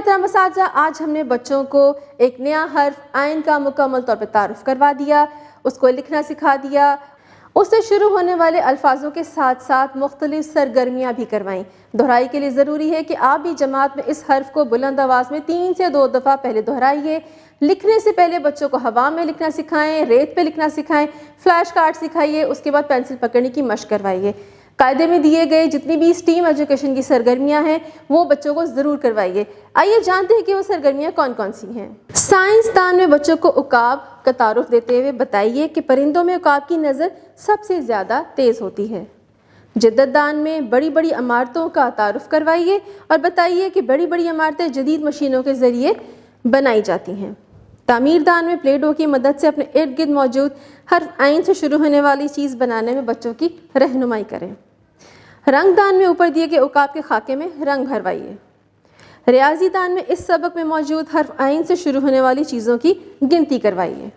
محترم اساتذہ، آج ہم نے بچوں کو ایک نیا حرف عین کا مکمل طور پر تعارف کروا دیا، اس کو لکھنا سکھا دیا، اس سے شروع ہونے والے الفاظوں کے ساتھ ساتھ مختلف سرگرمیاں بھی کروائیں۔ دہرائی کے لیے ضروری ہے کہ آپ بھی جماعت میں اس حرف کو بلند آواز میں 3 سے 2 دفعہ پہلے دہرائیے۔ لکھنے سے پہلے بچوں کو ہوا میں لکھنا سکھائیں، ریت پہ لکھنا سکھائیں، فلیش کارڈ سکھائیے، اس کے بعد پینسل پکڑنے کی مشق کروائیے۔ قاعدے میں دیے گئے جتنی بھی اسٹیم ایجوکیشن کی سرگرمیاں ہیں وہ بچوں کو ضرور کروائیے۔ آئیے جانتے ہیں کہ وہ سرگرمیاں کون کون سی ہیں۔ سائنس دان میں بچوں کو عقاب کا تعارف دیتے ہوئے بتائیے کہ پرندوں میں عقاب کی نظر سب سے زیادہ تیز ہوتی ہے۔ جدت دان میں بڑی بڑی عمارتوں کا تعارف کروائیے اور بتائیے کہ بڑی بڑی عمارتیں جدید مشینوں کے ذریعے بنائی جاتی ہیں۔ تعمیر دان میں پلے ڈو کی مدد سے اپنے ارد گرد موجود حرف عین سے شروع ہونے والی چیز بنانے میں بچوں کی رہنمائی کریں۔ رنگ دان میں اوپر دیے گئے عقاب کے خاکے میں رنگ بھروائیے۔ ریاضی دان میں اس سبق میں موجود حرف عین سے شروع ہونے والی چیزوں کی گنتی کروائیے۔